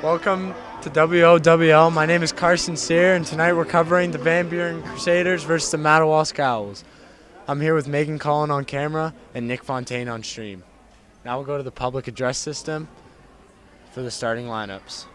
Welcome to WOWL. My name is Carson Sear, and tonight we're covering the Van Buren Crusaders versus the Madawaska Girls. I'm here with Megan Cullen on camera and Nick Fontaine on stream. Now we'll go to the public address system for the starting lineups.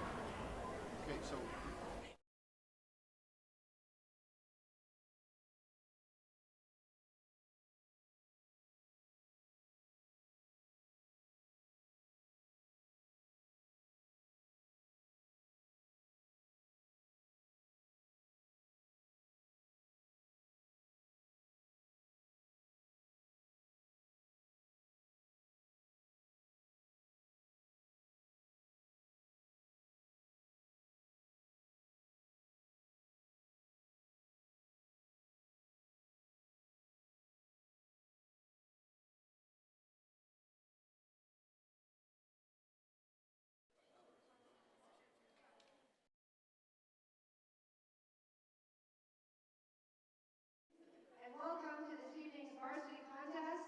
Welcome to this evening's varsity contest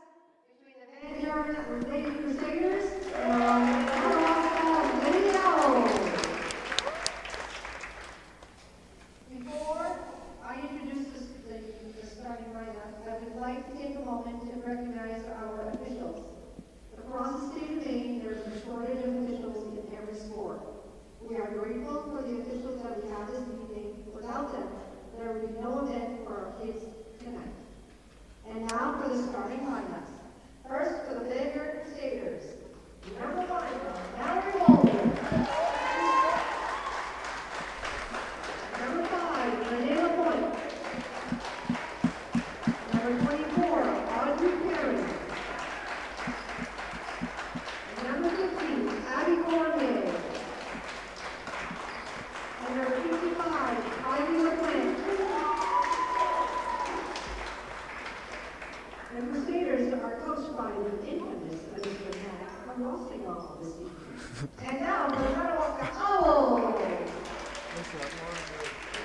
between the Van Buren Lady Crusaders and the Madawaska Lady Owls. Before I introduce the starting lineup, I would like to take a moment to recognize our officials. Across the state of Maine, there is a shortage of officials in every sport. We are grateful for the officials that we have this evening. Without them, there would be no event for our kids tonight. And now for the starting lineups. First, for the Van Buren Crusaders. Number 1, Mallory Walden. Number 5, Renee LaPointe. Number 24, Audrey Perry. Number 15, Abby Cormier. And number 55, Ivy LaPlante. The Crusaders are coached by the infamous Elizabeth Hack, who will sing all this evening. And now for the Madawaska Owls.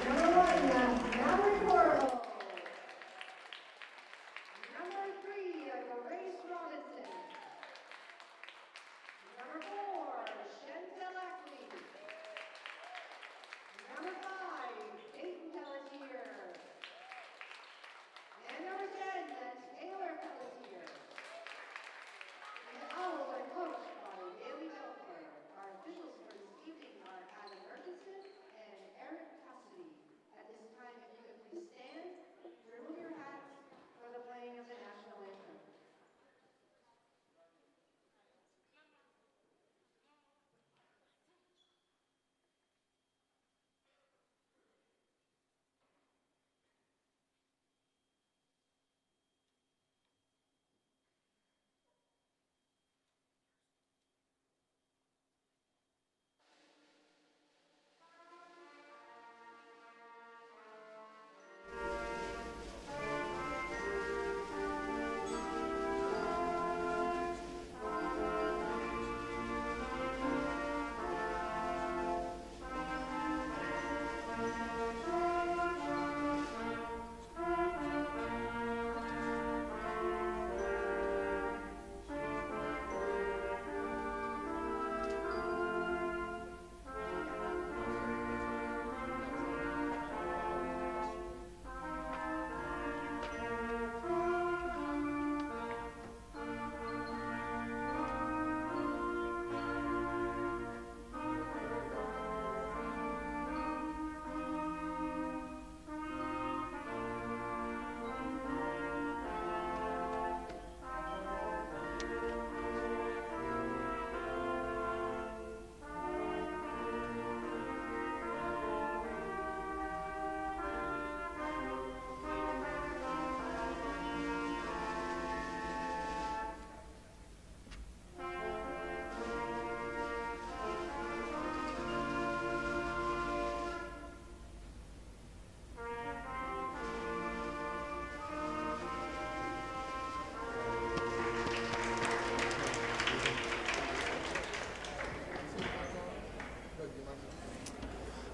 Number 1, Mallory Corvo. Number 3, Grace Robinson. Number 4, Chantel Ackley. Number 5, Peyton Pelletier. And number 10, Taylor Pelletier. The Owls are coached by Bailey Belfer. Our officials for this evening are Adam Murchison and Eric Cassidy. At this time, if you could please stand, remove your hats for the playing of the national anthem.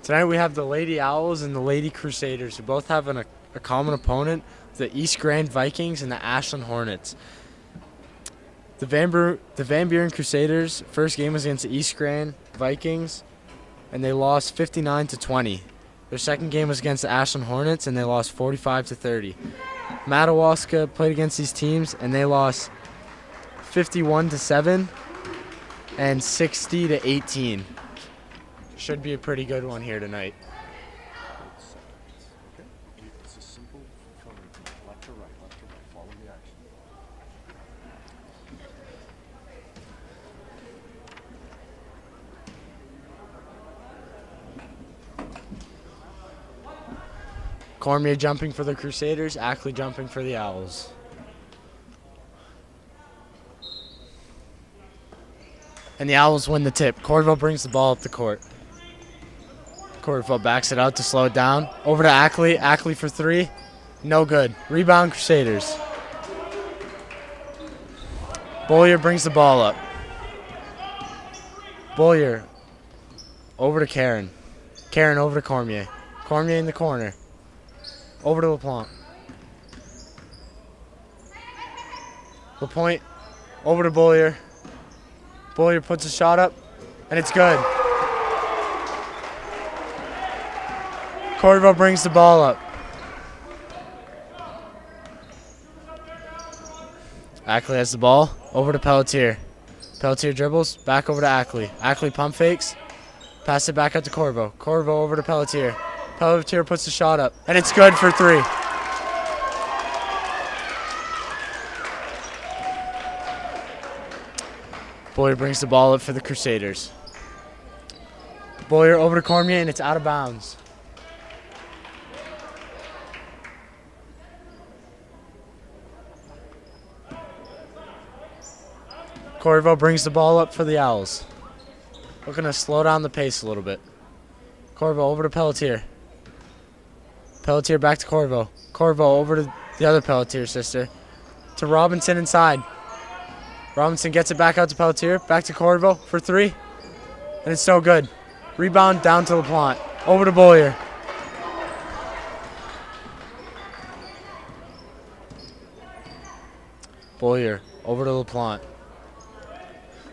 Tonight we have the Lady Owls and the Lady Crusaders, who both have a common opponent, the East Grand Vikings and the Ashland Hornets. The Van Buren Crusaders' first game was against the East Grand Vikings, and they lost 59-20. Their second game was against the Ashland Hornets, and they lost 45-30. Madawaska played against these teams, and they lost 51-7 and 60-18. Should be a pretty good one here tonight. It's a simple from left to right, follow the action. Cormier jumping for the Crusaders, Ackley jumping for the Owls. And the Owls win the tip. Corville brings the ball up the court. Corville backs it out to slow it down. Over to Ackley. Ackley for three. No good. Rebound Crusaders. Bollier brings the ball up. Bollier over to Karen. Karen over to Cormier. Cormier in the corner. Over to LaPlante. LaPointe over to Bollier. Bollier puts a shot up, and it's good. Corville brings the ball up. Ackley has the ball. Over to Pelletier. Pelletier dribbles. Back over to Ackley. Ackley pump fakes. Pass it back out to Corvo. Corvo over to Pelletier. Pelletier puts the shot up, and it's good for three. Boyer brings the ball up for the Crusaders. Boyer over to Cormier, and it's out of bounds. Corvo brings the ball up for the Owls. Looking to slow down the pace a little bit. Corvo over to Pelletier. Pelletier back to Corvo. Corvo over to the other Pelletier sister. To Robinson inside. Robinson gets it back out to Pelletier. Back to Corvo for three. And it's so good. Rebound down to LaPlante. Over to Boyer. Boyer over to LaPlante.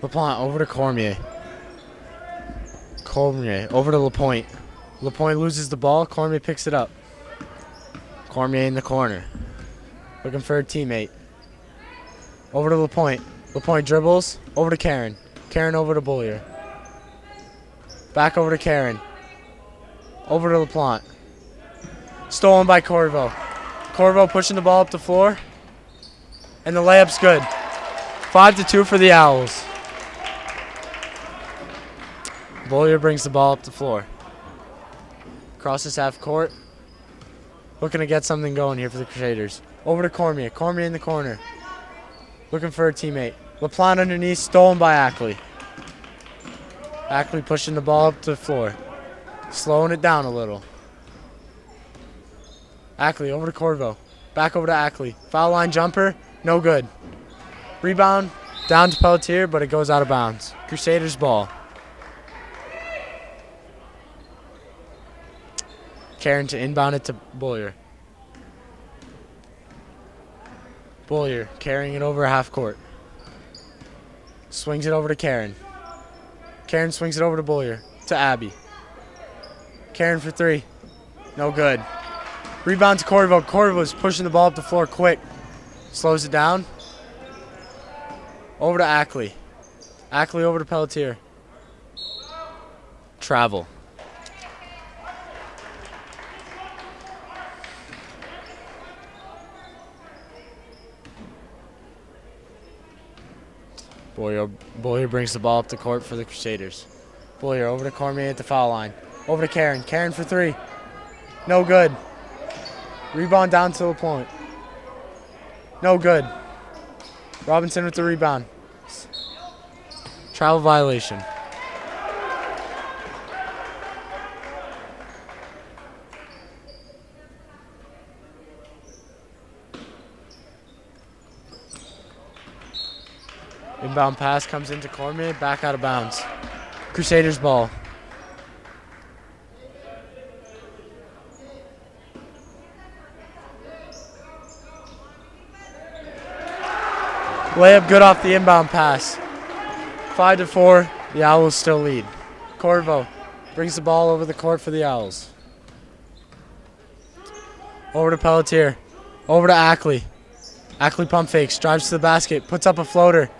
LaPlante over to Cormier. Cormier over to LaPointe. LaPointe loses the ball. Cormier picks it up. Cormier in the corner. Looking for a teammate. Over to LaPointe. LaPointe dribbles. Over to Karen. Karen over to Boyer. Back over to Karen. Over to LaPlante. Stolen by Corvo. Corvo pushing the ball up the floor. And the layup's good. 5-2 for the Owls. Boyer brings the ball up the floor. Crosses half court. Looking to get something going here for the Crusaders. Over to Cormier. Cormier in the corner. Looking for a teammate. LaPlante underneath, stolen by Ackley. Ackley pushing the ball up to the floor. Slowing it down a little. Ackley over to Corvo. Back over to Ackley. Foul line jumper. No good. Rebound down to Pelletier, but it goes out of bounds. Crusaders ball. Karen to inbound it to Boyer. Boyer carrying it over half court. Swings it over to Karen. Karen swings it over to Boyer. To Abby. Karen for three. No good. Rebound to Corvo. Corvo's pushing the ball up the floor quick. Slows it down. Over to Ackley. Ackley over to Pelletier. Travel. Boyer brings the ball up the court for the Crusaders. Boyer over to Cormier at the foul line. Over to Karen. Karen for three. No good. Rebound down to LaPlante. No good. Robinson with the rebound. Travel violation. Inbound pass comes into Cormier, back out of bounds. Crusaders ball. Layup good off the inbound pass. 5-4, the Owls still lead. Corvo brings the ball over the court for the Owls. Over to Pelletier. Over to Ackley. Ackley pump fakes, drives to the basket, puts up a floater.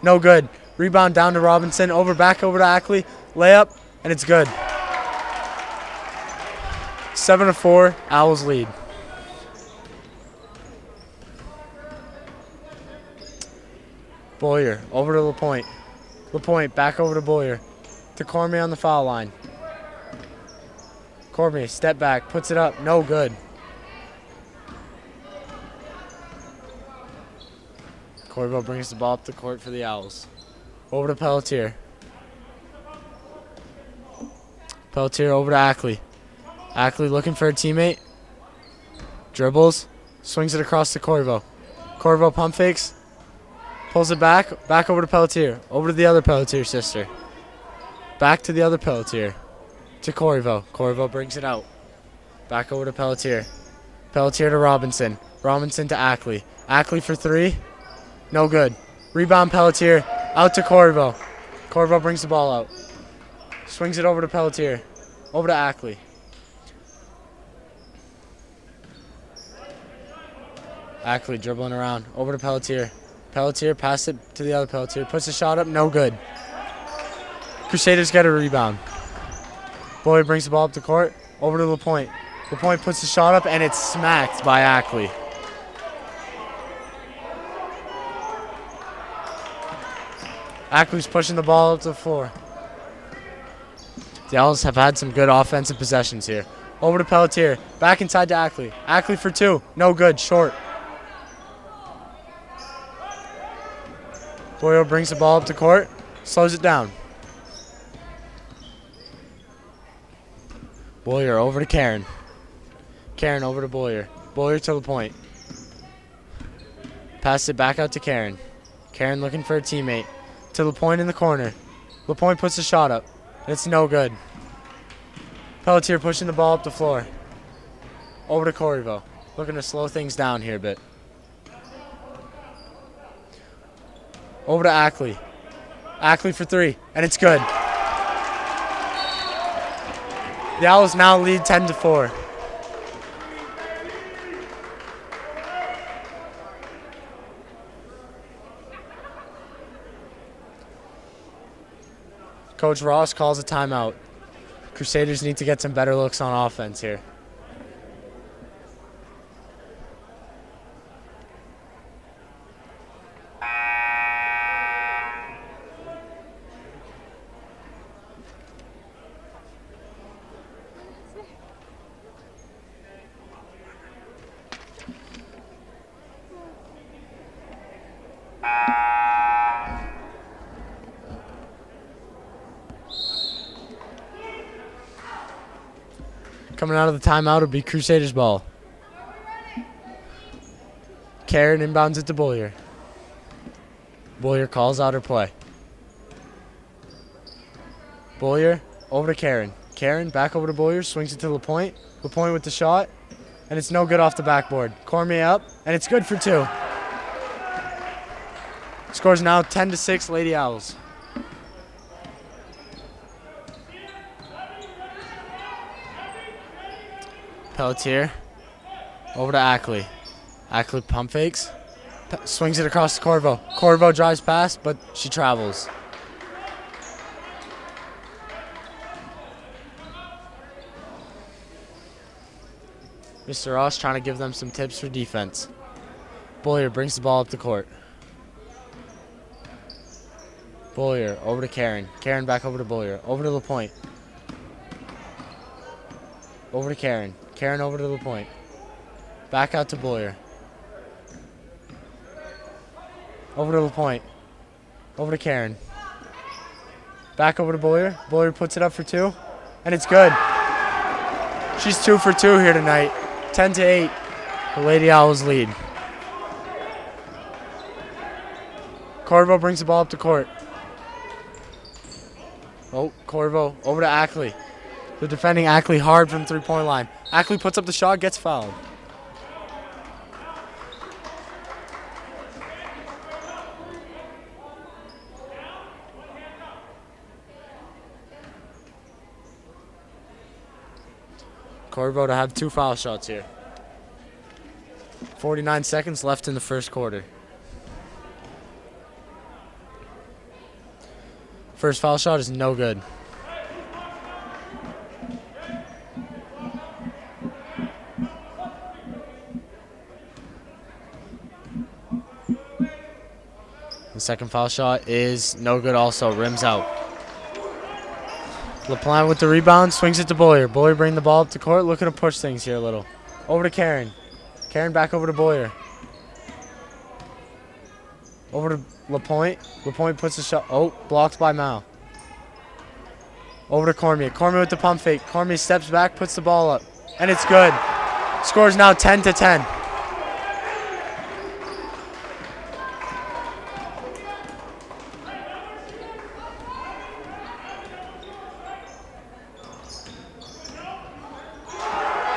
No good. Rebound down to Robinson. Back over to Ackley. Layup, and it's good. 7-4, Owls lead. Boyer, over to LaPointe. LaPointe, back over to Boyer. To Cormier on the foul line. Cormier, step back, puts it up. No good. Corvo brings the ball up the court for the Owls. Over to Pelletier. Pelletier over to Ackley. Ackley looking for a teammate. Dribbles. Swings it across to Corvo. Corvo pump fakes. Pulls it back. Back over to Pelletier. Over to the other Pelletier sister. Back to the other Pelletier. To Corvo. Corvo brings it out. Back over to Pelletier. Pelletier to Robinson. Robinson to Ackley. Ackley for three. No good. Rebound Pelletier. Out to Corvo. Corvo brings the ball out. Swings it over to Pelletier. Over to Ackley. Ackley dribbling around. Over to Pelletier. Pelletier passes it to the other Pelletier. Puts a shot up. No good. Crusaders get a rebound. Boyer brings the ball up the court. Over to LaPointe. LaPointe puts the shot up, and it's smacked by Ackley. Ackley's pushing the ball up to the floor. The Owls have had some good offensive possessions here. Over to Pelletier. Back inside to Ackley. Ackley for two. No good. Short. Boyer brings the ball up the court. Slows it down. Boyer over to Karen. Karen over to Boyer. Boyer to LaPointe. Pass it back out to Karen. Karen looking for a teammate. To LaPointe in the corner. LaPointe puts the shot up. It's no good. Pelletier pushing the ball up the floor. Over to Corriveau. Looking to slow things down here a bit. Over to Ackley. Ackley for three, and it's good. The Owls now lead 10-4. Coach Ross calls a timeout. Crusaders need to get some better looks on offense here. Coming out of the timeout will be Crusaders ball. Karen inbounds it to Boyer. Boyer calls out her play. Boyer over to Karen. Karen back over to Boyer, swings it to LaPointe. LaPointe with the shot, and it's no good off the backboard. Cormier up, and it's good for two. Scores now 10-6, Lady Owls. Pelletier over to Ackley. Ackley pump fakes. Swings it across to Corvo. Corvo drives past, but she travels. Mr. Ross trying to give them some tips for defense. Boyer brings the ball up the court. Boyer over to Karen. Karen back over to Boyer. Over to LaPointe. Over to Karen. Karen over to LaPointe. Back out to Boyer. Over to LaPointe. Over to Karen. Back over to Boyer. Boyer puts it up for two, and it's good. She's 2 for 2 here tonight. 10-8. The Lady Owls lead. Corvo brings the ball up to court. Oh, Corvo over to Ackley. They're defending Ackley hard from three-point line. Ackley puts up the shot, gets fouled. Corvo to have 2 foul shots here. 49 seconds left in the first quarter. First foul shot is no good. The second foul shot is no good also. Rims out. LaPlante with the rebound. Swings it to Boyer. Boyer bringing the ball up to court. Looking to push things here a little. Over to Karen. Karen back over to Boyer. Over to LaPointe. LaPointe puts a shot. Oh, blocked by Mao. Over to Cormier. Cormier with the pump fake. Cormier steps back, puts the ball up. And it's good. Score is now 10-10.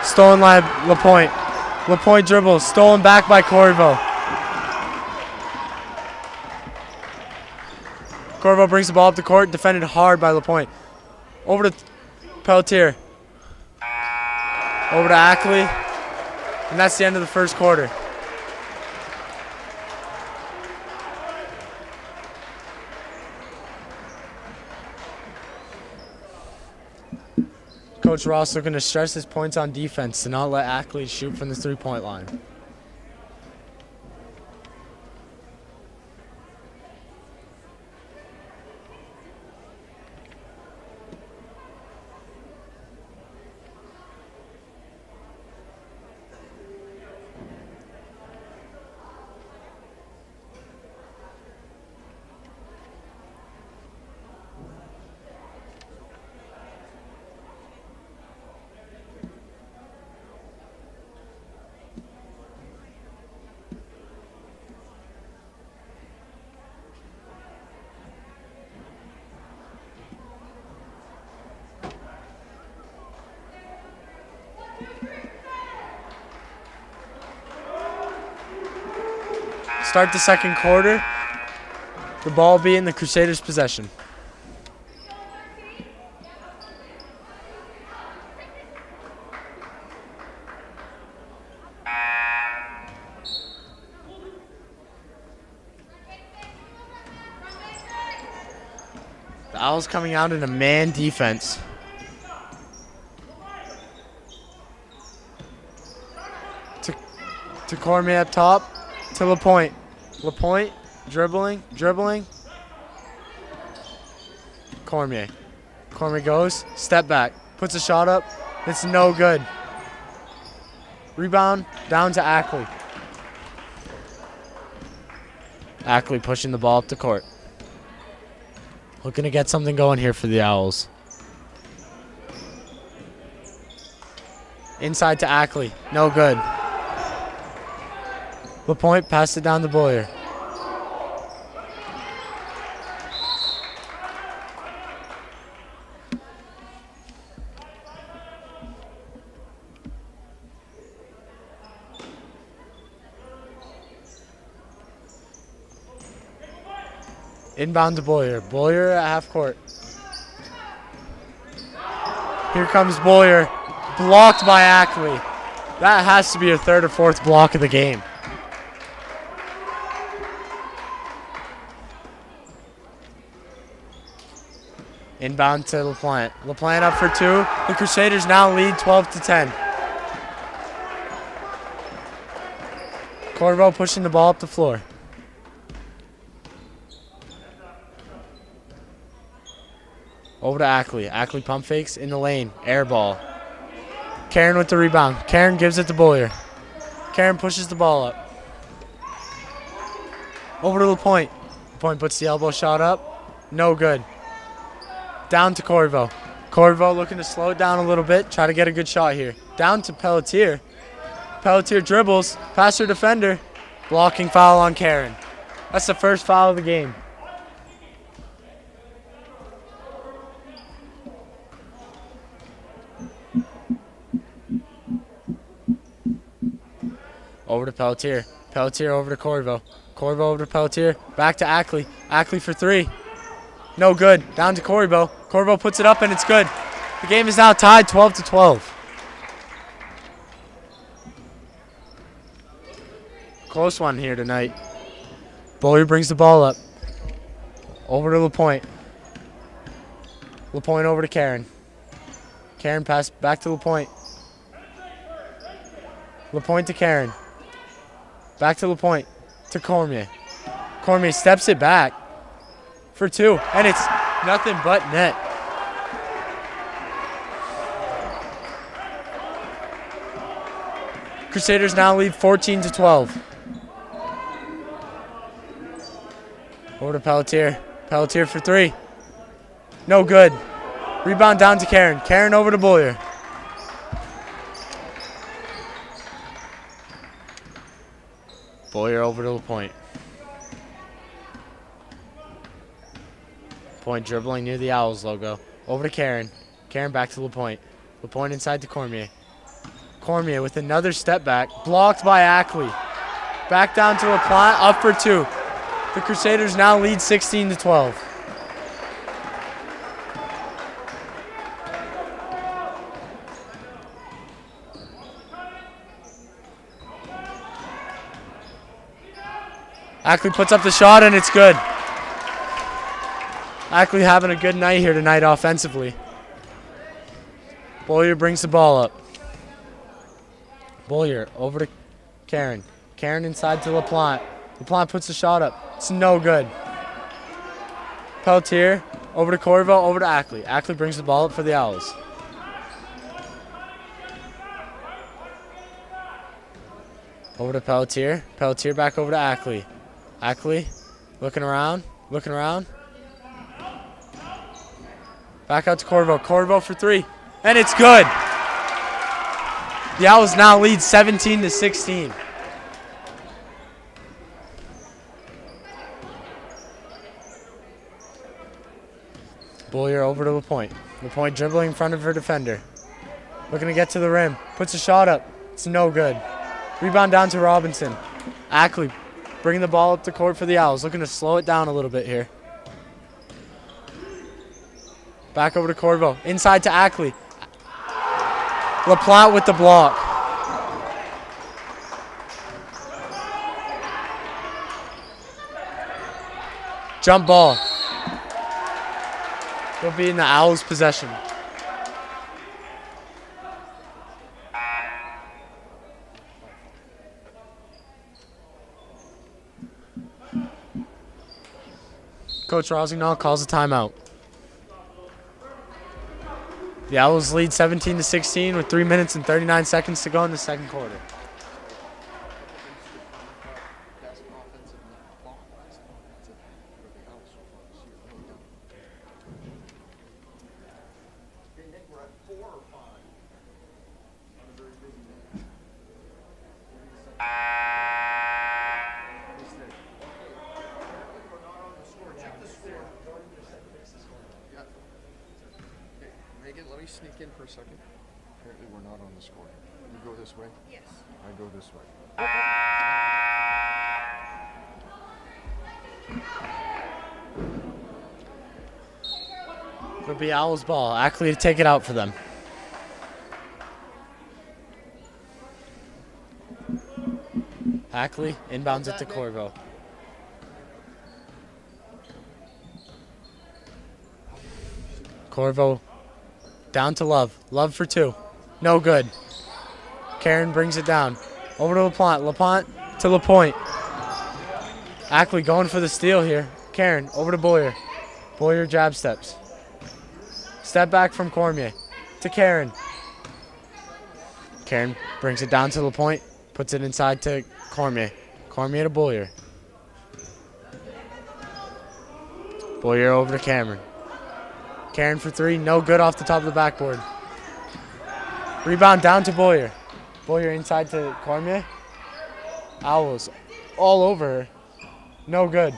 Stolen by LaPointe. LaPointe dribbles. Stolen back by Corvo. Corvo brings the ball up the court. Defended hard by LaPointe. Over to Pelletier. Over to Ackley. And that's the end of the first quarter. Coach Ross looking to stress his points on defense to not let Ackley shoot from the three-point line. Start the second quarter. The ball be in the Crusaders' possession. The Owls coming out in a man defense. To Cormier up top. To LaPointe. LaPointe dribbling. Cormier. Cormier goes. Step back. Puts a shot up. It's no good. Rebound down to Ackley. Ackley pushing the ball up the court. Looking to get something going here for the Owls. Inside to Ackley. No good. LaPointe passed it down to Boyer. Inbound to Boyer. Boyer at half court. Here comes Boyer. Blocked by Ackley. That has to be a third or fourth block of the game. Inbound to LaPlante. LaPlante up for 2. The Crusaders now lead 12-10. Corvo pushing the ball up the floor. Over to Ackley. Ackley pump fakes in the lane. Air ball. Karen with the rebound. Karen gives it to Boyer. Karen pushes the ball up. Over to LaPointe. LaPointe puts the elbow shot up. No good. Down to Corvo. Corvo looking to slow it down a little bit. Try to get a good shot here. Down to Pelletier. Pelletier dribbles. Past her defender. Blocking foul on Karen. That's the first foul of the game. Over to Pelletier. Pelletier over to Corvo. Corvo over to Pelletier. Back to Ackley. Ackley for 3. No good. Down to Corvo. Corvo puts it up and it's good. The game is now tied 12-12. close one here tonight. Bowyer brings the ball up. Over to LaPointe. LaPointe over to Karen. Karen pass back to LaPointe. LaPointe to Karen. Back to LaPointe. To Cormier. Cormier steps it back for 2. And it's nothing but net. Crusaders now lead 14-12. Over to Pelletier. Pelletier for 3. No good. Rebound down to Karen. Karen over to Bowyer. Bowyer over to LaPointe. Point dribbling near the Owls logo. Over to Karen. Karen back to LaPointe. LaPointe inside to Cormier. Cormier with another step back. Blocked by Ackley. Back down to LaPlante. Up for 2. The Crusaders now lead 16-12. Ackley puts up the shot and it's good. Ackley having a good night here tonight offensively. Bowyer brings the ball up. Bowyer over to Karen. Karen inside to LaPlante. LaPlante puts the shot up. It's no good. Pelletier over to Corvo, over to Ackley. Ackley brings the ball up for the Owls. Over to Pelletier. Pelletier back over to Ackley. Ackley looking around. Back out to Corvo. Corvo for 3. And it's good. The Owls now lead 17-16. Bowyer over to LaPointe. LaPointe dribbling in front of her defender. Looking to get to the rim. Puts a shot up. It's no good. Rebound down to Robinson. Ackley bringing the ball up the court for the Owls. Looking to slow it down a little bit here. Back over to Corvo. Inside to Ackley. LaPlante with the block. Jump ball. It'll be in the Owls' possession. Coach Rosignol calls a timeout. The Owls lead 17-16 with 3 minutes and 39 seconds to go in the second quarter. Let me sneak in for a second. Apparently we're not on the score. You go this way? Yes. I go this way. It'll be Owls ball. Ackley to take it out for them. Ackley inbounds it to Corvo. Corvo down to Love. Love for 2. No good. Karen brings it down. Over to LaPlante. LaPlante to LaPointe. Ackley going for the steal here. Karen over to Bowyer. Bowyer jab steps. Step back from Cormier to Karen. Karen brings it down to LaPointe. Puts it inside to Cormier. Cormier to Bowyer. Bowyer over to Cameron. Karen for 3, no good off the top of the backboard. Rebound down to Bowyer. Bowyer inside to Cormier. Owls all over her. No good.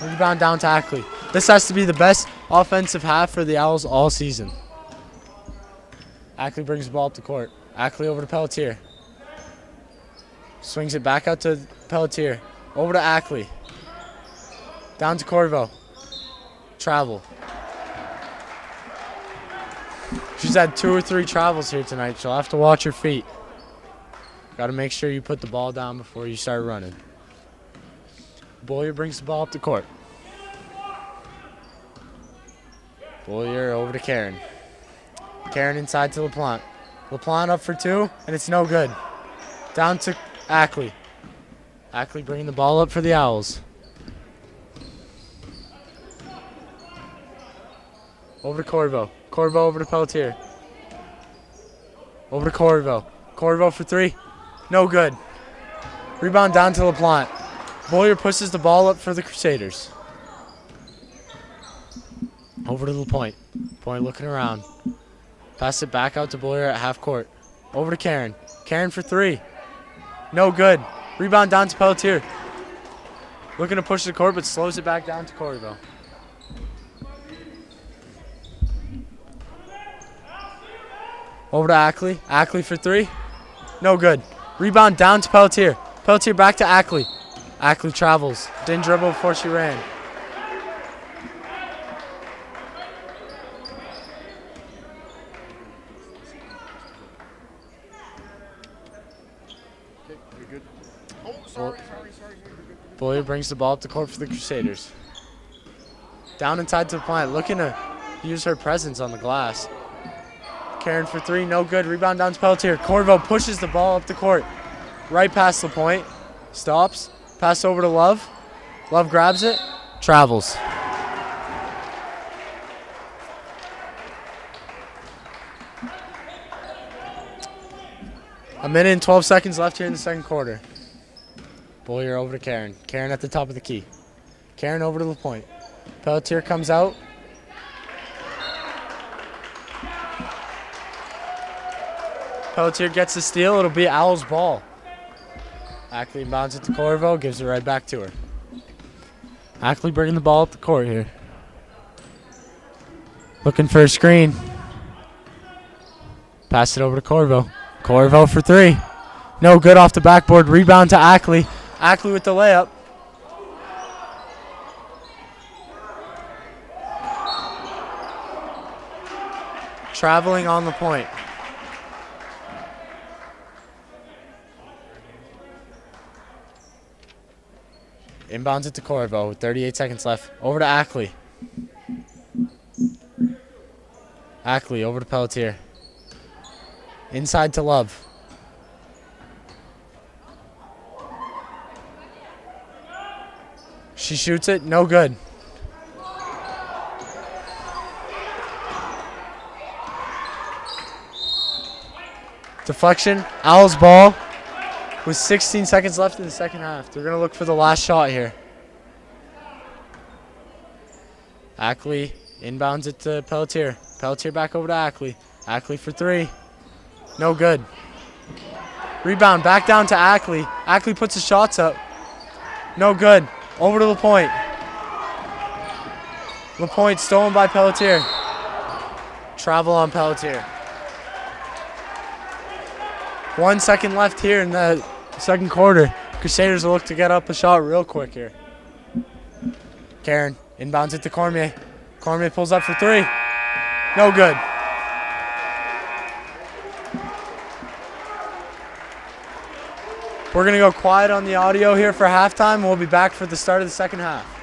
Rebound down to Ackley. This has to be the best offensive half for the Owls all season. Ackley brings the ball up the court. Ackley over to Pelletier. Swings it back out to Pelletier. Over to Ackley. Down to Corvo. Travel. She's had 2 or 3 travels here tonight. She'll have to watch her feet. Got to make sure you put the ball down before you start running. Boyer brings the ball up the court. Boyer over to Karen. Karen inside to LaPlante. LaPlante up for two, and it's no good. Down to Ackley. Ackley bringing the ball up for the Owls. Over to Corvo. Corvo over to Pelletier. Over to Corvo. Corvo for three. No good. Rebound down to LaPlante. Boyer pushes the ball up for the Crusaders. Over to LaPointe. Point looking around. Pass it back out to Boyer at half court. Over to Karen. Karen for three. No good. Rebound down to Pelletier. Looking to push the court, but slows it back down to Corvo. Over to Ackley. Ackley for three. No good. Rebound down to Pelletier. Pelletier back to Ackley. Ackley travels. Didn't dribble before she ran. Okay, you're good. Oh, sorry. Boyer brings the ball up the court for the Crusaders. Down inside to LaPlante, looking to use her presence on the glass. Karen for three, no good. Rebound down to Pelletier. Corvo pushes the ball up the court. Right past LaPointe. Stops. Pass over to Love. Love grabs it. Travels. A minute and 12 seconds left here in the second quarter. Boyer over to Karen. Karen at the top of the key. Karen over to LaPointe. Pelletier comes out. Pelletier gets the steal. It'll be Owl's ball. Ackley bounces it to Corvo. Gives it right back to her. Ackley bringing the ball up the court here. Looking for a screen. Pass it over to Corvo. Corvo for three. No good off the backboard. Rebound to Ackley. Ackley with the layup. Traveling on the point. Inbounds it to Corvo with 38 seconds left. Over to Ackley. Ackley over to Pelletier. Inside to Love. She shoots it. No good. Deflection. Owls ball. With 16 seconds left in the second half. They're going to look for the last shot here. Ackley inbounds it to Pelletier. Pelletier back over to Ackley. Ackley for three. No good. Rebound back down to Ackley. Ackley puts the shots up. No good. Over to LaPointe. LaPointe stolen by Pelletier. Travel on Pelletier. 1 second left here in the second quarter. Crusaders will look to get up a shot real quick here. Karen inbounds it to Cormier. Cormier pulls up for three. No good. We're going to go quiet on the audio here for halftime. We'll be back for the start of the second half.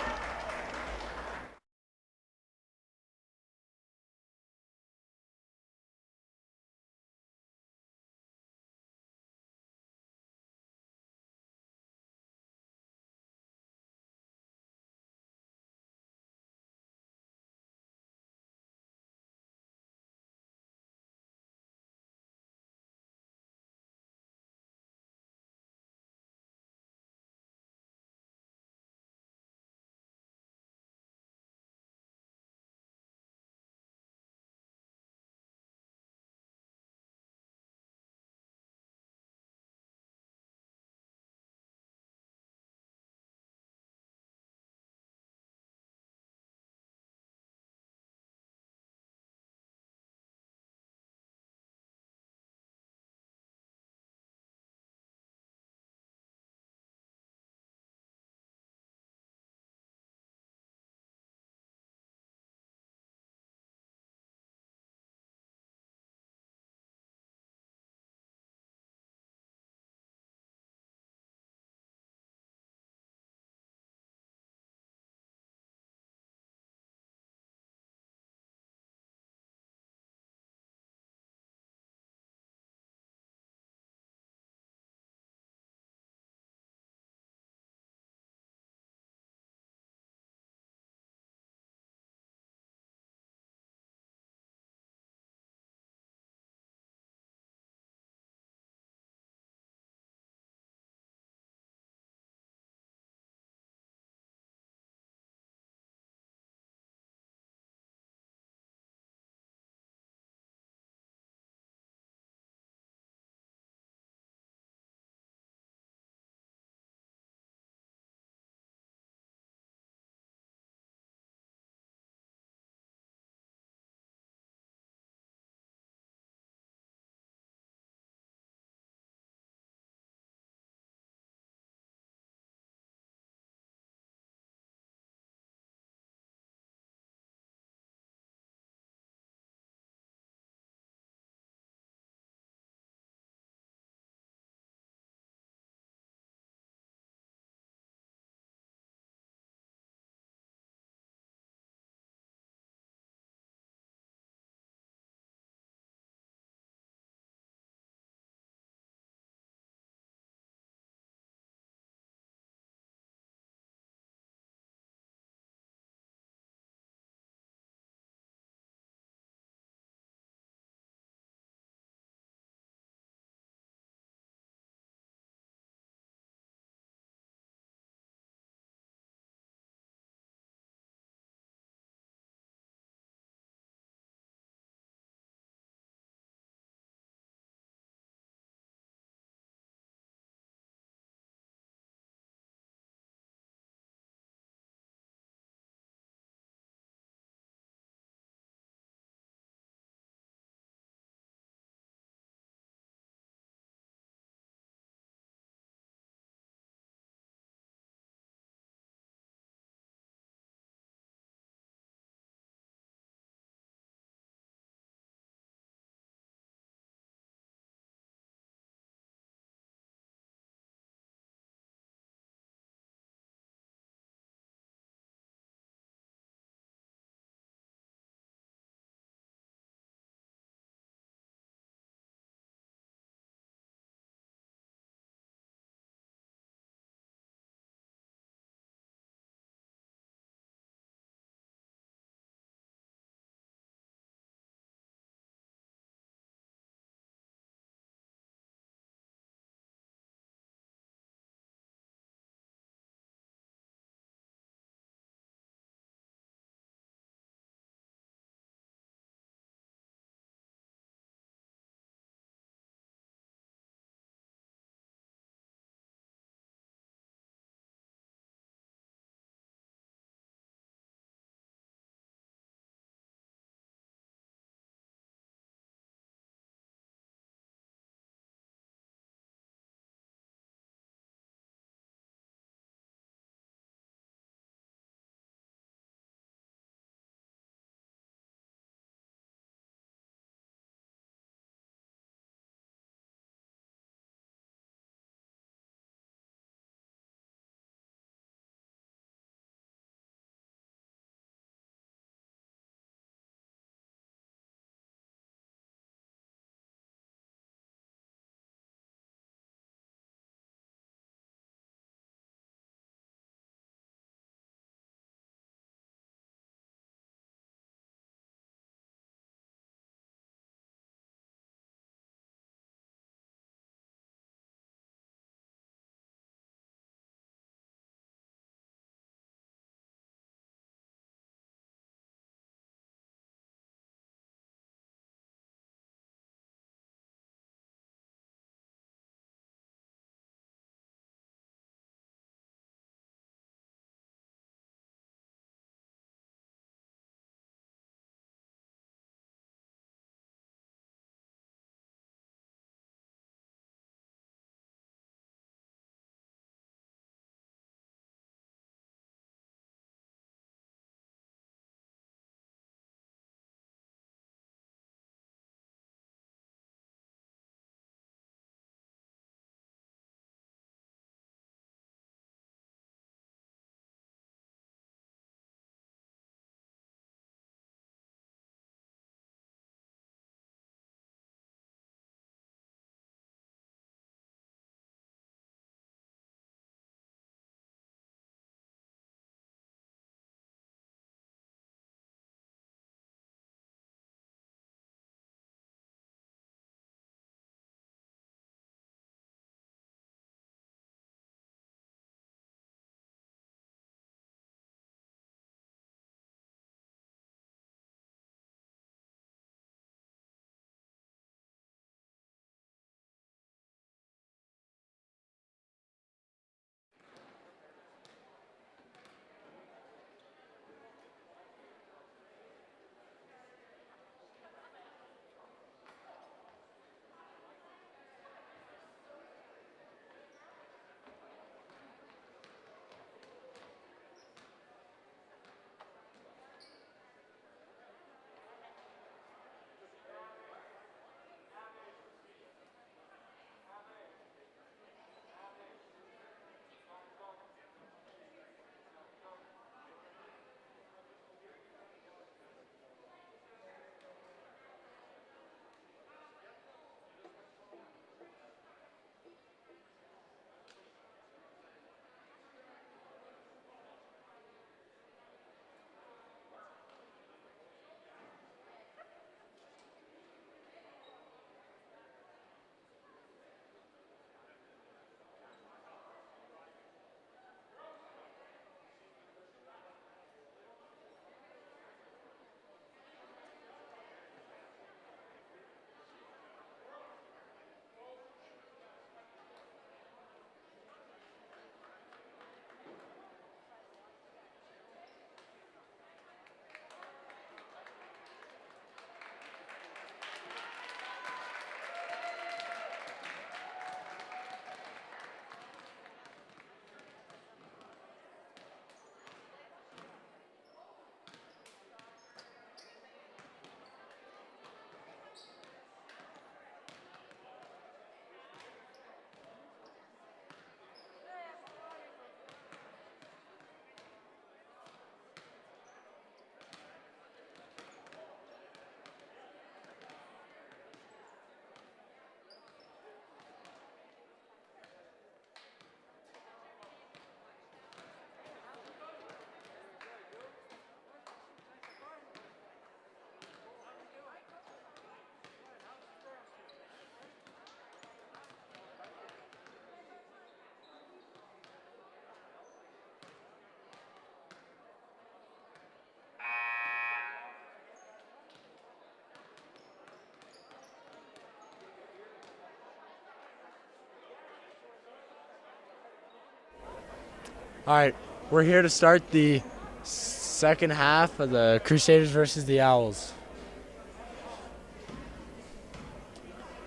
All right, we're here to start the second half of the Crusaders versus the Owls.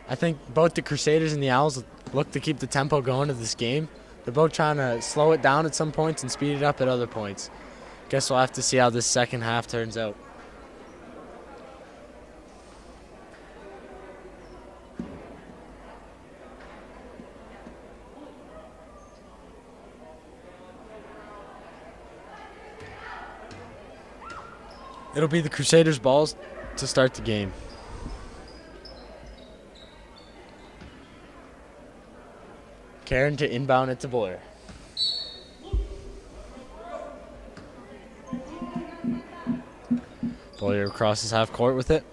I think both the Crusaders and the Owls look to keep the tempo going of this game. They're both trying to slow it down at some points and speed it up at other points. Guess we'll have to see how this second half turns out. It'll be the Crusaders' balls to start the game. Karen to inbound it to Boyer. Boyer crosses half court with it.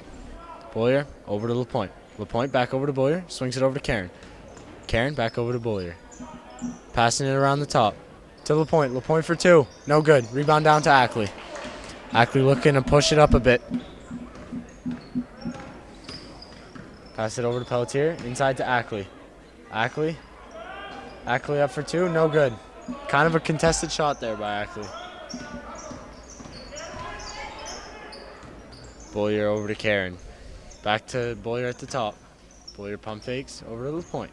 Boyer over to LaPointe. LaPointe back over to Boyer. Swings it over to Karen. Karen back over to Boyer. Passing it around the top to LaPointe. LaPointe for two. No good. Rebound down to Ackley. Ackley looking to push it up a bit. Pass it over to Pelletier. Inside to Ackley. Ackley up for two. No good. Kind of a contested shot there by Ackley. Boyer over to Karen. Back to Boyer at the top. Boyer pump fakes over to LaPointe.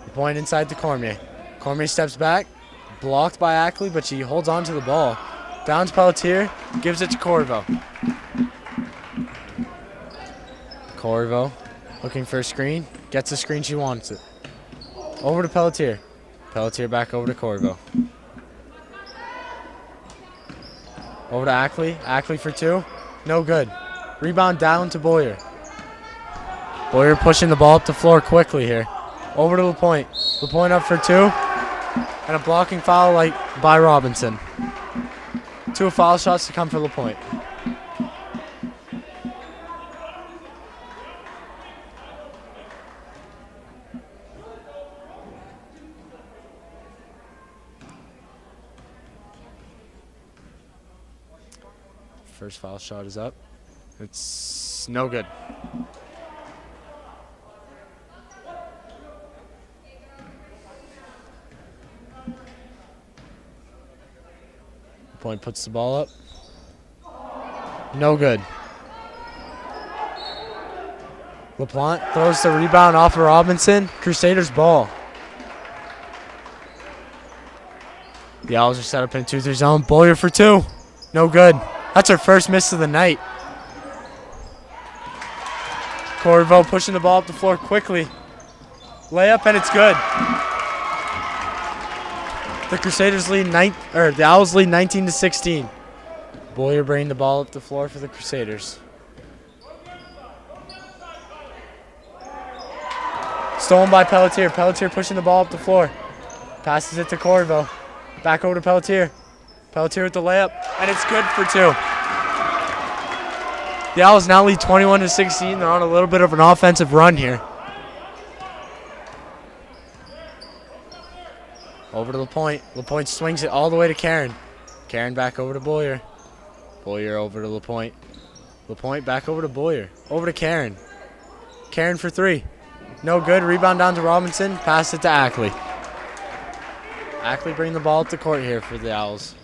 LaPointe inside to Cormier. Cormier steps back. Blocked by Ackley, but she holds on to the ball. Down to Pelletier. Gives it to Corvo. Corvo looking for a screen. Gets the screen she wants it. Over to Pelletier. Pelletier back over to Corvo. Over to Ackley. Ackley for two. No good. Rebound down to Boyer. Boyer pushing the ball up the floor quickly here. Over to LaPointe. LaPointe up for two. And a blocking foul by Robinson. Two foul shots to come for LaPointe. First foul shot is up. It's no good. Point puts the ball up. No good. LaPointe throws the rebound off of Robinson. Crusaders ball. The Owls are set up in a 2-3 zone. Boyer for two. No good. That's her first miss of the night. Corvo pushing the ball up the floor quickly. Layup and it's good. The Crusaders lead the Owls lead 19-16. Boyer bringing the ball up the floor for the Crusaders. Stolen by Pelletier. Pelletier pushing the ball up the floor. Passes it to Corvo. Back over to Pelletier. Pelletier with the layup, and it's good for two. The Owls now lead 21-16. They're on a little bit of an offensive run here. Over to LaPointe. LaPointe swings it all the way to Karen. Karen back over to Boyer. Boyer over to LaPointe. LaPointe back over to Boyer. Over to Karen. Karen for three. No good. Rebound down to Robinson. Pass it to Ackley. Ackley bringing the ball up the court here for the Owls.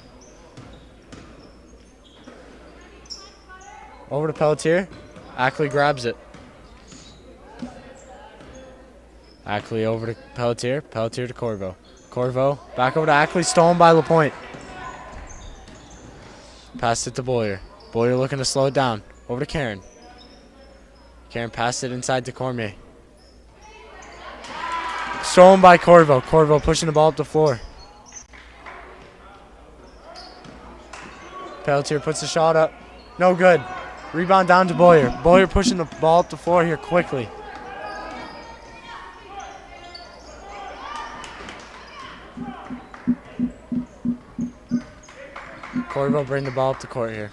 Over to Pelletier. Ackley grabs it. Ackley over to Pelletier. Pelletier to Corvo. Corvo back over to Ackley. Stolen by LaPointe. Passed it to Boyer. Boyer looking to slow it down. Over to Karen. Karen passed it inside to Cormier. Stolen by Corvo. Corvo pushing the ball up the floor. Pelletier puts the shot up. No good. Rebound down to Boyer. Boyer pushing the ball up the floor here quickly. Corvo bring the ball up the court here.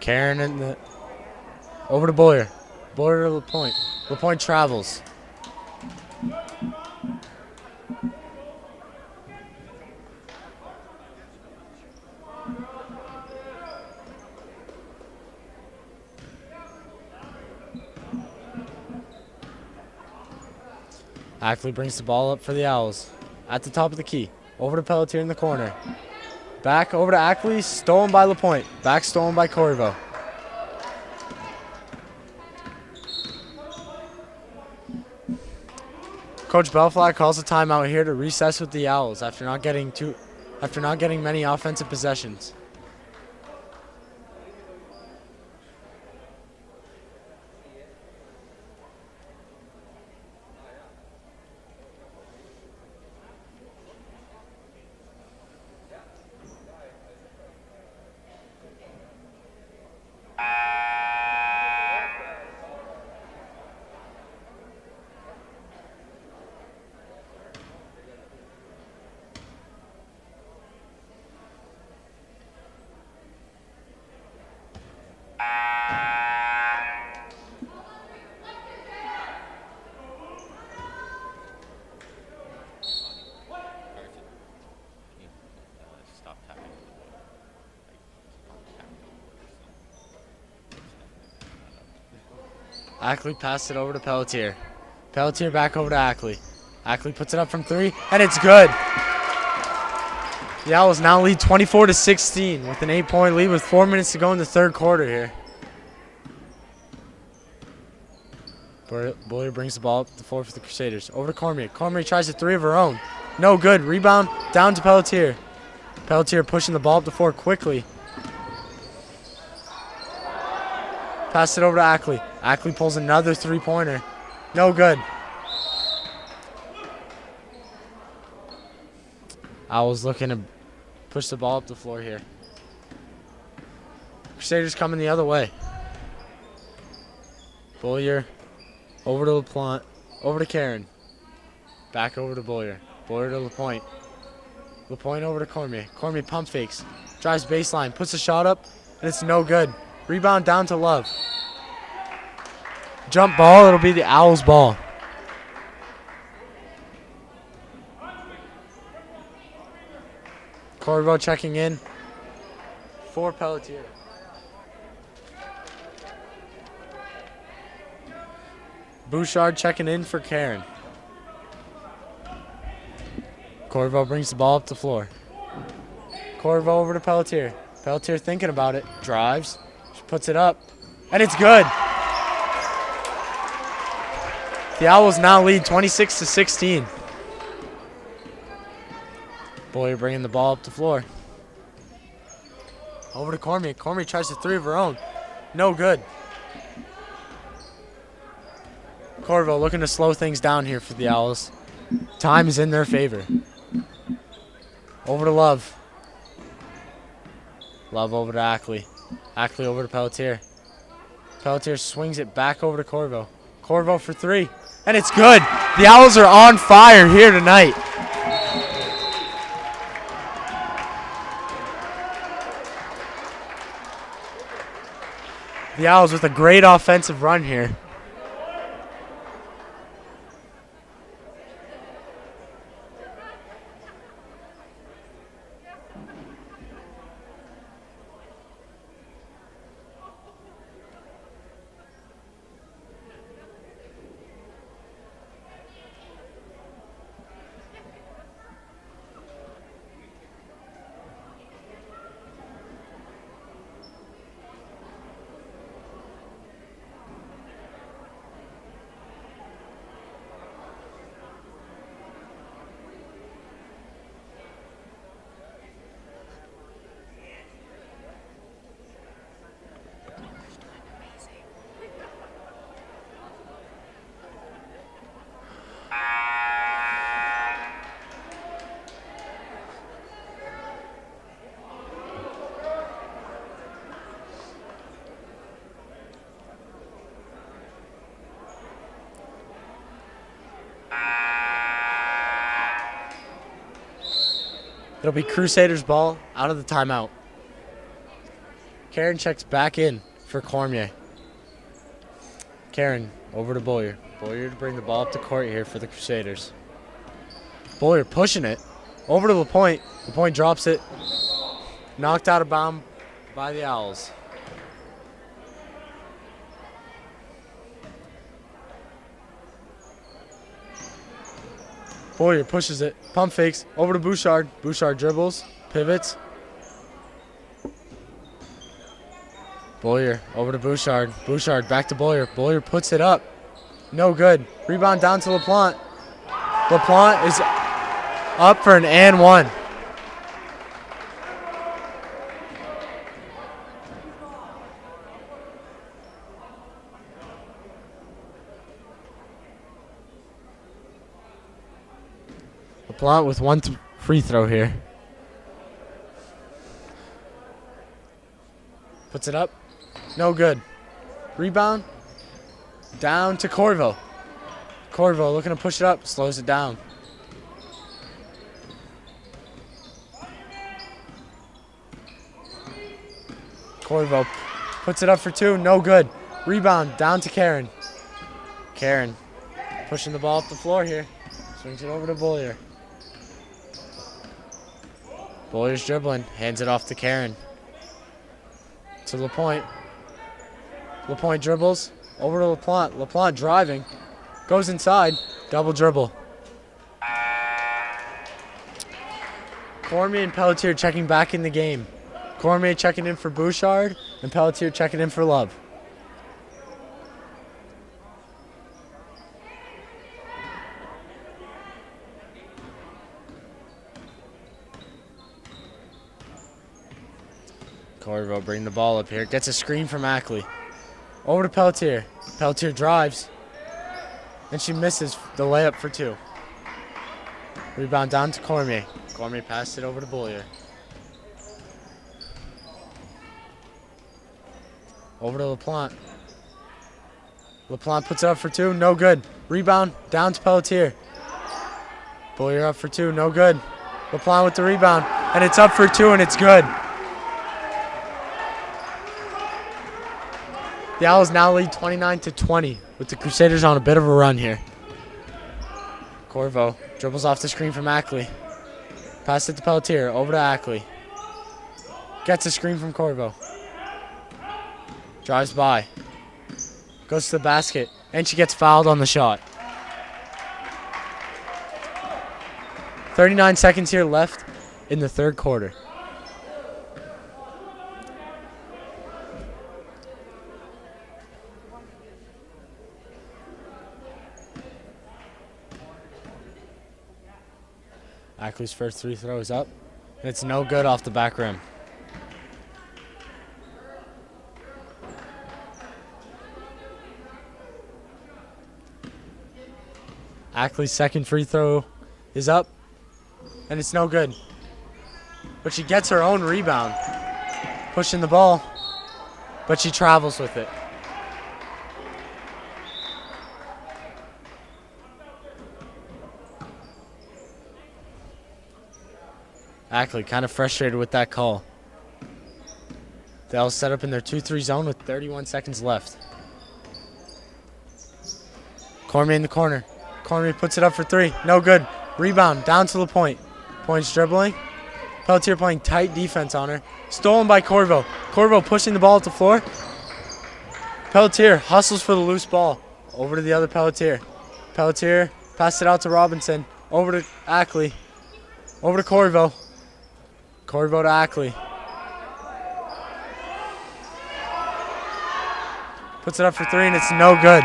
Karen in the over to Boyer. Boyer to LaPointe. LaPointe travels. Ackley brings the ball up for the Owls. At the top of the key. Over to Pelletier in the corner. Back over to Ackley. Stolen by LaPointe. Back stolen by Corriveau. Coach Belflag calls a timeout here to recess with the Owls after not getting many offensive possessions. Ackley passed it over to Pelletier. Pelletier back over to Ackley. Ackley puts it up from 3, and it's good. The Owls now lead 24-16 with an 8-point lead with 4 minutes to go in the third quarter here. Boyer brings the ball up the floor for the Crusaders. Over to Cormier. Cormier tries a 3 of her own. No good. Rebound down to Pelletier. Pelletier pushing the ball up the floor quickly. Pass it over to Ackley. Ackley pulls another 3-pointer. No good. Owls looking to push the ball up the floor here. Crusaders coming the other way. Boyer over to LaPointe. Over to Karen. Back over to Boyer. Boyer to LaPointe. LaPointe over to Cormier. Cormier pump fakes. Drives baseline. Puts a shot up. And it's no good. Rebound down to Love. Jump ball. It'll be the Owls' ball. Corriveau checking in for Pelletier. Bouchard checking in for Karen. Corriveau brings the ball up the floor. Corriveau over to Pelletier. Pelletier thinking about it. Drives. She puts it up. And it's good. The Owls now lead 26-16. Boyer bringing the ball up the floor. Over to Cormier. Cormier tries a 3 of her own. No good. Corriveau looking to slow things down here for the Owls. Time is in their favor. Over to Love. Love over to Ackley. Ackley over to Pelletier. Pelletier swings it back over to Corriveau. Corriveau for 3. And it's good. The Owls are on fire here tonight. The Owls with a great offensive run here. It'll be Crusaders ball out of the timeout. Karen checks back in for Cormier. Karen over to Boyer. Boyer to bring the ball up the court here for the Crusaders. Boyer pushing it. Over to LaPointe. LaPointe drops it. Knocked out of bounds by the Owls. Boyer pushes it. Pump fakes. Over to Bouchard. Bouchard dribbles. Pivots. Boyer over to Bouchard. Bouchard back to Boyer. Boyer puts it up. No good. Rebound down to LaPlante. LaPlante is up for an and one. LaPlante with one free throw here. Puts it up. No good. Rebound. Down to Corvo. Corvo looking to push it up. Slows it down. Corvo puts it up for two. No good. Rebound. Down to Karen. Karen pushing the ball up the floor here. Swings it over to Boyer. Boyer's dribbling. Hands it off to Karen. To LaPointe. LaPointe dribbles. Over to LaPlante. LaPlante driving. Goes inside. Double dribble. Cormier and Pelletier checking back in the game. Cormier checking in for Bouchard. And Pelletier checking in for Love. Corvo bringing the ball up here. Gets a screen from Ackley. Over to Pelletier. Pelletier drives. And she misses the layup for two. Rebound down to Cormier. Cormier passed it over to Boyer. Over to LaPlante. LaPlante puts it up for two. No good. Rebound down to Pelletier. Boyer up for two. No good. LaPlante with the rebound. And it's up for two and it's good. The Owls now lead 29-20 with the Crusaders on a bit of a run here. Corvo dribbles off the screen from Ackley. Pass it to Pelletier. Over to Ackley. Gets a screen from Corvo. Drives by. Goes to the basket. And she gets fouled on the shot. 39 seconds here left in the third quarter. Ackley's first free throw is up. And it's no good off the back rim. Ackley's second free throw is up. And it's no good. But she gets her own rebound. Pushing the ball. But she travels with it. Ackley kind of frustrated with that call. The Owls set up in their 2-3 zone with 31 seconds left. Cormier in the corner. Cormier puts it up for three. No good. Rebound down to LaPointe. Points dribbling. Pelletier playing tight defense on her. Stolen by Corvo. Corvo pushing the ball at the floor. Pelletier hustles for the loose ball. Over to the other Pelletier. Pelletier passed it out to Robinson. Over to Ackley. Over to Corvo. Corvo to Ackley. Puts it up for three and it's no good.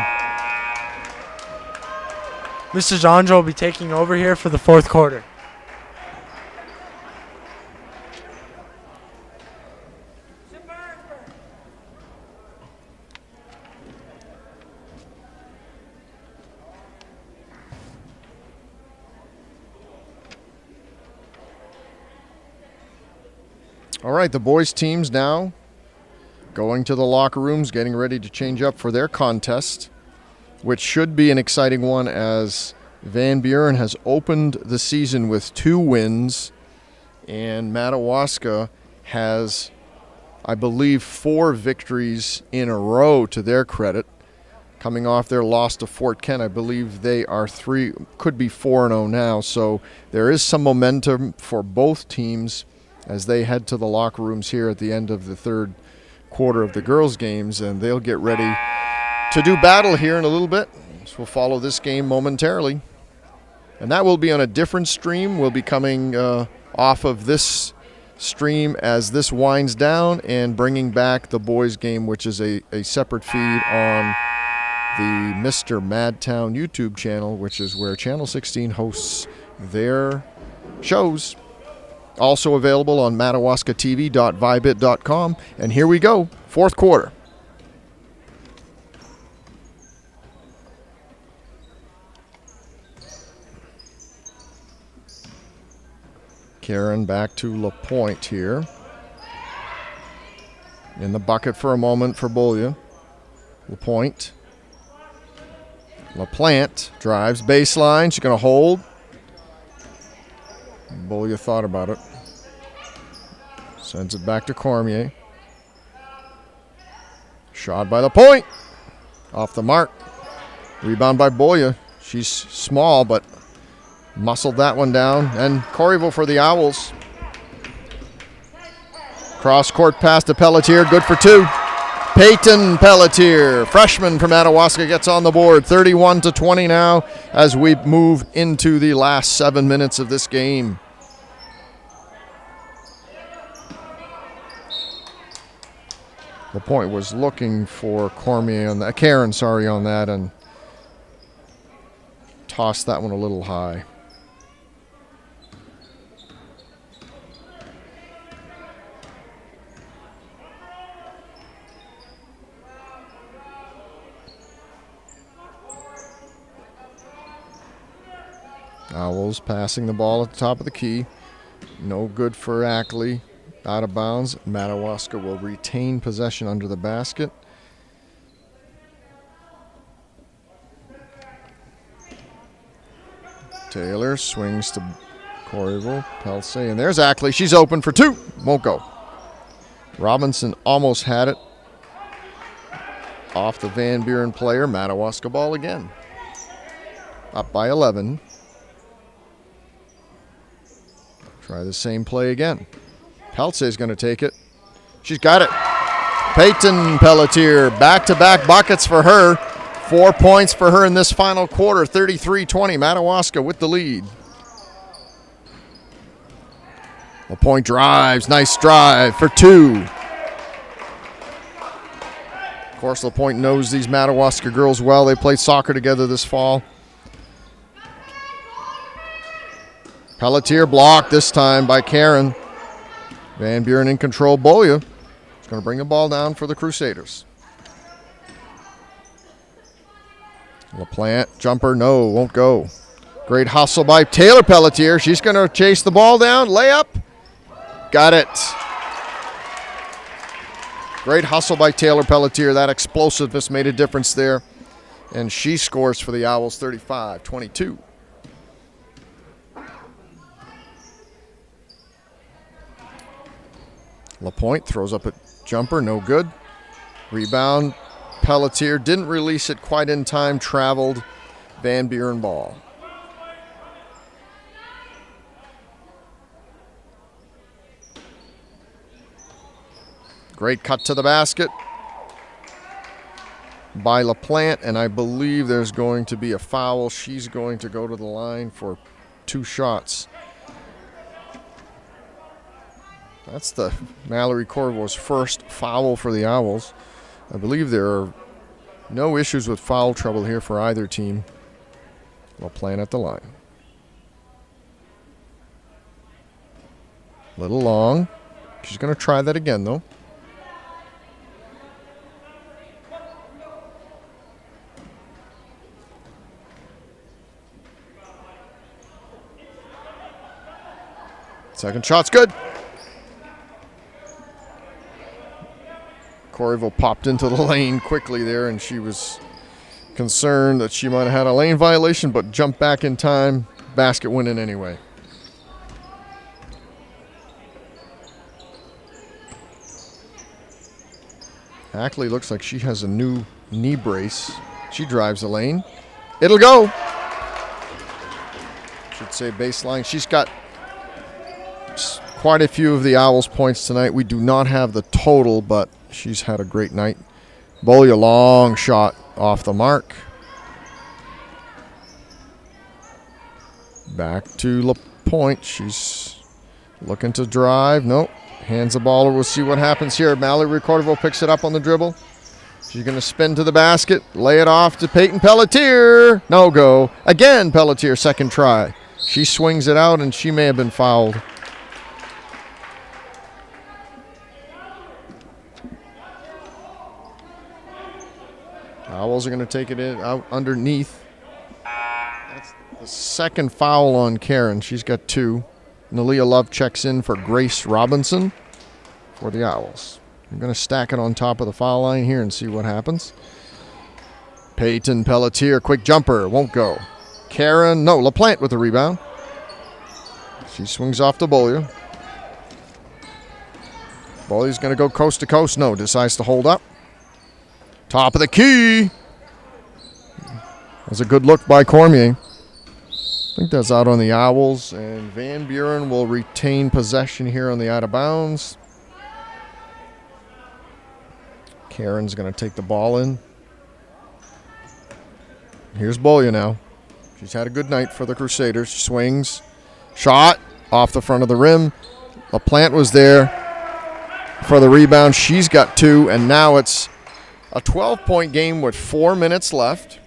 Mr. Zandra will be taking over here for the fourth quarter. All right, the boys' teams now going to the locker rooms, getting ready to change up for their contest, which should be an exciting one as Van Buren has opened the season with 2 wins, and Madawaska has, I believe, 4 victories in a row to their credit. Coming off their loss to Fort Kent, I believe they are 3, could be 4-0 now, so there is some momentum for both teams as they head to the locker rooms here at the end of the third quarter of the girls' games, and they'll get ready to do battle here in a little bit. So we'll follow this game momentarily. And that will be on a different stream. We'll be coming off of this stream as this winds down and bringing back the boys game, which is a separate feed on the Mr. Madtown YouTube channel, which is where Channel 16 hosts their shows. Also available on madawaskatv.vibit.com. And here we go, fourth quarter. Karen back to LaPointe here. In the bucket for a moment for Beaulieu. LaPointe. LaPlante drives baseline. She's going to hold. Beaulieu thought about it. Sends it back to Cormier. Shot by LaPointe. Off the mark. Rebound by Beaulieu. She's small, but muscled that one down. And Corrieville for the Owls. Cross-court pass to Pelletier. Good for two. Peyton Pelletier, freshman from Madawaska, gets on the board. 31-20 now as we move into the last 7 minutes of this game. LaPointe was looking for Cormier on that, Karen, sorry, on that, and tossed that one a little high. Owls passing the ball at the top of the key. No good for Ackley. Out of bounds. Madawaska will retain possession under the basket. Taylor swings to Corrieville. Pelse, and there's Ackley. She's open for two. Won't go. Robinson almost had it. Off the Van Buren player. Madawaska ball again. Up by 11. Try the same play again. Peltze is going to take it. She's got it. Peyton Pelletier, back-to-back buckets for her. 4 points for her in this final quarter. 33-20, Madawaska with the lead. LaPointe drives, nice drive for two. Of course, LaPointe knows these Madawaska girls well. They played soccer together this fall. Pelletier blocked this time by Karen. Van Buren in control. Beaulieu is going to bring the ball down for the Crusaders. LaPlante, jumper, no, won't go. Great hustle by Taylor Pelletier. She's going to chase the ball down. Layup. Got it. Great hustle by Taylor Pelletier. That explosiveness made a difference there. And she scores for the Owls 35-22. LaPointe throws up a jumper, no good. Rebound, Pelletier didn't release it quite in time, traveled. Van Buren ball. Great cut to the basket by LaPlante, and I believe there's going to be a foul. She's going to go to the line for two shots. That's the Mallory Corville's first foul for the Owls. I believe there are no issues with foul trouble here for either team. LaPlante at the line. Little long. She's going to try that again, though. Second shot's good. Corrieville popped into the lane quickly there, and she was concerned that she might have had a lane violation, but jumped back in time. Basket went in anyway. Ackley looks like she has a new knee brace. She drives the lane. It'll go. Should say baseline. She's got quite a few of the Owls' points tonight. We do not have the total, but she's had a great night. Beaulieu, long shot off the mark. Back to LaPointe. She's looking to drive. Nope. Hands the ball. We'll see what happens here. Mallory Corderville picks it up on the dribble. She's going to spin to the basket. Lay it off to Peyton Pelletier. No go. Again, Pelletier, second try. She swings it out, and she may have been fouled. Owls are going to take it out underneath. That's the second foul on Karen. She's got 2. Nalia Love checks in for Grace Robinson for the Owls. I'm going to stack it on top of the foul line here and see what happens. Peyton Pelletier, quick jumper, won't go. Karen, no, LaPlante with the rebound. She swings off to Beaulieu. Beaulieu's going to go coast to coast. No, decides to hold up. Top of the key. That's a good look by Cormier. I think that's out on the Owls, and Van Buren will retain possession here on the out of bounds. Karen's going to take the ball in. Here's Beaulieu now. She's had a good night for the Crusaders. Swings. Shot off the front of the rim. LaPlante was there for the rebound. She's got 2, and now it's a 12-point game with 4 minutes left.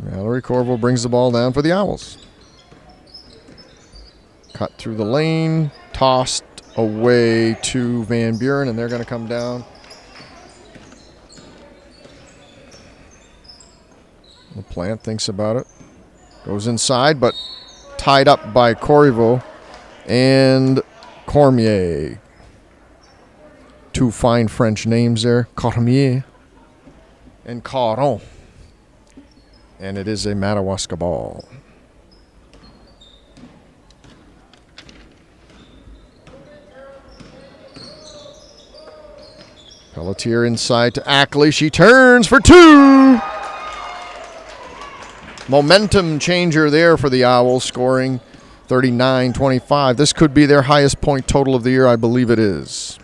Mallory Corvo brings the ball down for the Owls. Cut through the lane. Tossed away to Van Buren, and they're going to come down. LaPlante thinks about it. Goes inside, but tied up by Corriveau and Cormier. 2 fine French names there, Cormier and Caron. And it is a Madawaska ball. Pelletier inside to Ackley. She turns for 2. Momentum changer there for the Owls, scoring 39-25. This could be their highest point total of the year. I believe it is.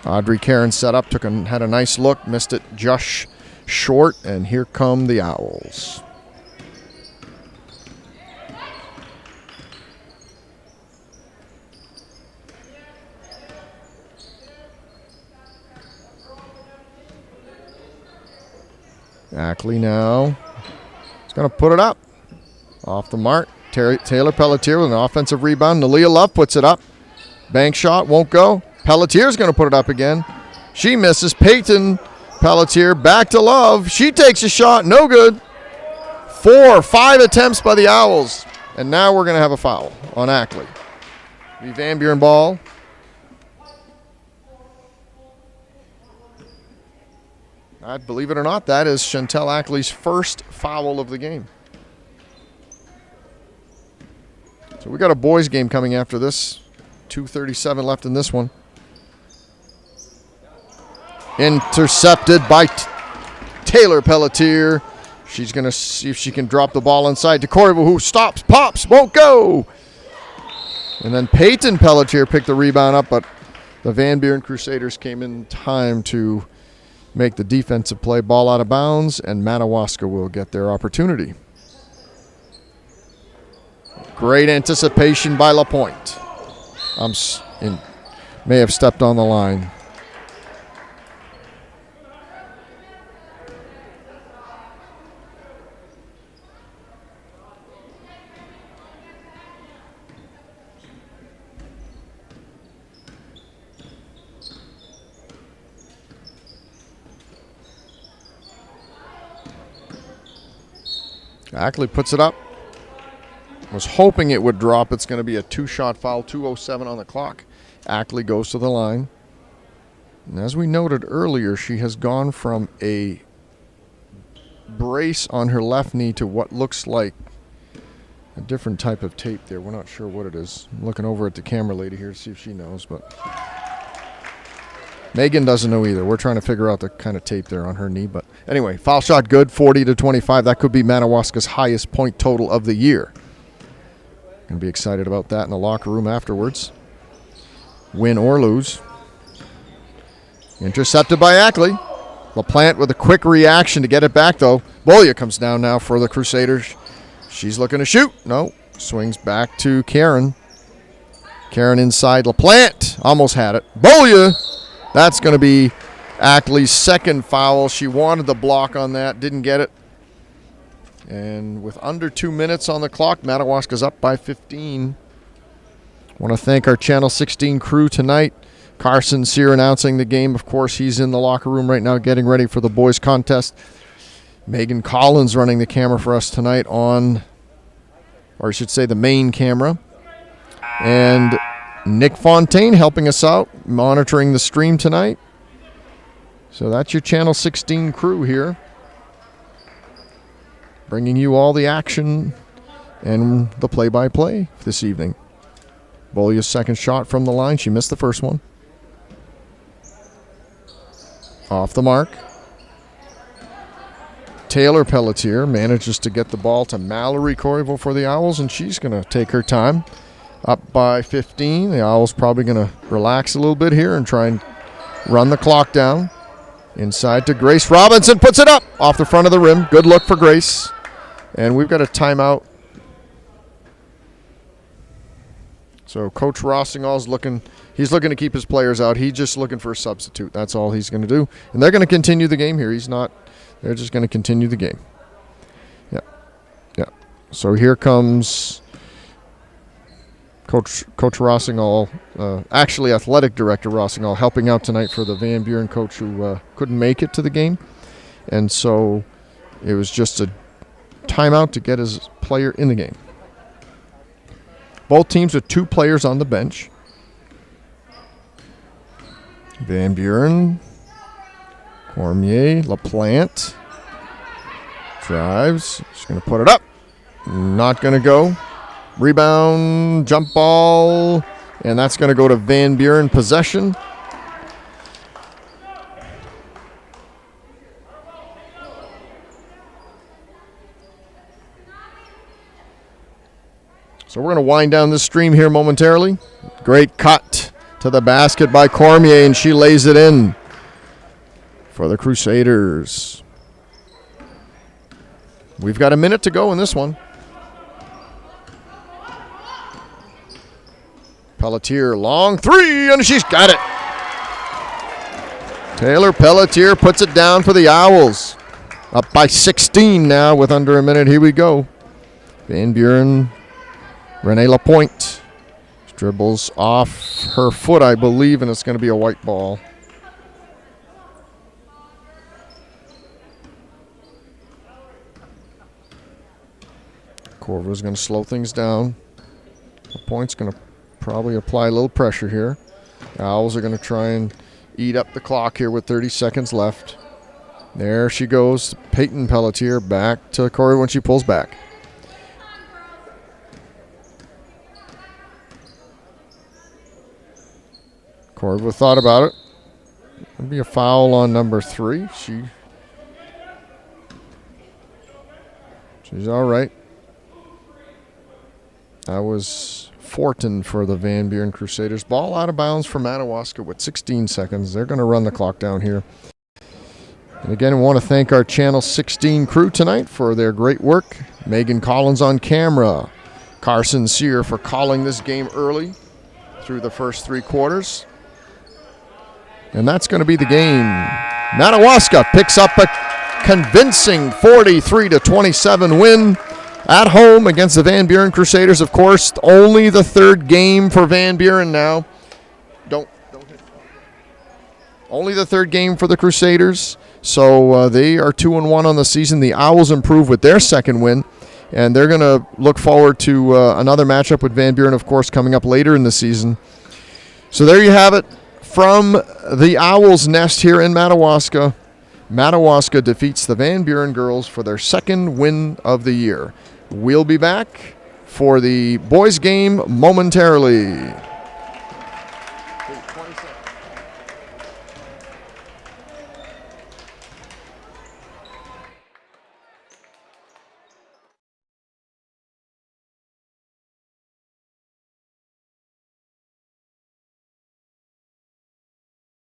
Audrey Karen set up, had a nice look, missed it just short, and here come the Owls. Ackley now. He's going to put it up. Off the mark. Taylor Pelletier with an offensive rebound. Nalia Love puts it up. Bank shot won't go. Pelletier's going to put it up again. She misses. Peyton Pelletier back to Love. She takes a shot. No good. 5 attempts by the Owls. And now we're going to have a foul on Ackley. The Van Buren ball. Believe it or not, that is Chantel Ackley's first foul of the game. So we got a boys game coming after this. 2:37 left in this one. Intercepted by Taylor Pelletier. She's going to see if she can drop the ball inside to Corriveau, who stops, pops, won't go. And then Peyton Pelletier picked the rebound up, but the Van Buren Crusaders came in time to make the defensive play. Ball out of bounds, and Madawaska will get their opportunity. Great anticipation by LaPointe. May have stepped on the line. Ackley puts it up. Was hoping it would drop. It's going to be a 2-shot foul, 2:07 on the clock. Ackley goes to the line. And as we noted earlier, she has gone from a brace on her left knee to what looks like a different type of tape there. We're not sure what it is. I'm looking over at the camera lady here to see if she knows, but Megan doesn't know either. We're trying to figure out the kind of tape there on her knee. But anyway, foul shot good, 40-25. That could be Madawaska's highest point total of the year. Going to be excited about that in the locker room afterwards. Win or lose. Intercepted by Ackley. LaPlante with a quick reaction to get it back, though. Bolia comes down now for the Crusaders. She's looking to shoot. No. Swings back to Karen. Karen inside LaPlante. Almost had it. Bolia. That's going to be Ackley's second foul. She wanted the block on that. Didn't get it. And with under 2 minutes on the clock, Madawaska's up by 15. Want to thank our Channel 16 crew tonight. Carson Sear announcing the game. Of course, he's in the locker room right now getting ready for the boys contest. Megan Collins running the camera for us tonight on, or I should say the main camera. And Nick Fontaine helping us out, monitoring the stream tonight. So that's your Channel 16 crew here, bringing you all the action and the play-by-play this evening. Bolia's second shot from the line. She missed the first one. Off the mark. Taylor Pelletier manages to get the ball to Mallory Corrieville for the Owls, and she's going to take her time. Up by 15. The Owls probably going to relax a little bit here and try and run the clock down. Inside to Grace Robinson. Puts it up off the front of the rim. Good look for Grace. And we've got a timeout. So Coach Rossingall's looking to keep his players out. He's just looking for a substitute. That's all he's going to do. And they're going to continue the game here. They're just going to continue the game. Yeah. So here comes Coach Rossingall, actually Athletic Director Rossingall, helping out tonight for the Van Buren coach who couldn't make it to the game. And so it was just a timeout to get his player in the game. Both teams with 2 players on the bench. Van Buren, Cormier, LaPlante drives. She's going to put it up. Not going to go. Rebound, jump ball, and that's going to go to Van Buren. Possession. So we're going to wind down this stream here momentarily. Great cut to the basket by Cormier, and she lays it in for the Crusaders. We've got a minute to go in this one. Pelletier, long three, and she's got it. Taylor Pelletier puts it down for the Owls. Up by 16 now with under a minute. Here we go. Van Buren, Renee Lapointe dribbles off her foot, I believe, and it's going to be a white ball. Corver's going to slow things down. Lapointe's going to probably apply a little pressure here. Owls are going to try and eat up the clock here with 30 seconds left. There she goes. Peyton Pelletier back to Corey when she pulls back. Corver thought about it. It'd be a foul on number 3. She's all right. That was Fortin for the Van Buren Crusaders. Ball out of bounds for Madawaska with 16 seconds. They're going to run the clock down here. And again, we want to thank our Channel 16 crew tonight for their great work. Megan Collins on camera. Carson Sear for calling this game early through the first 3 quarters. And that's going to be the game. Madawaska picks up a convincing 43-27 win at home against the Van Buren Crusaders. Of course, only the 3rd game for Van Buren now. Don't hit. Only the 3rd game for the Crusaders. So they are 2-1 on the season. The Owls improve with their 2nd win. And they're going to look forward to another matchup with Van Buren, of course, coming up later in the season. So there you have it. From the Owls' nest here in Madawaska, Madawaska defeats the Van Buren Girls for their 2nd win of the year. We'll be back for the boys' game momentarily.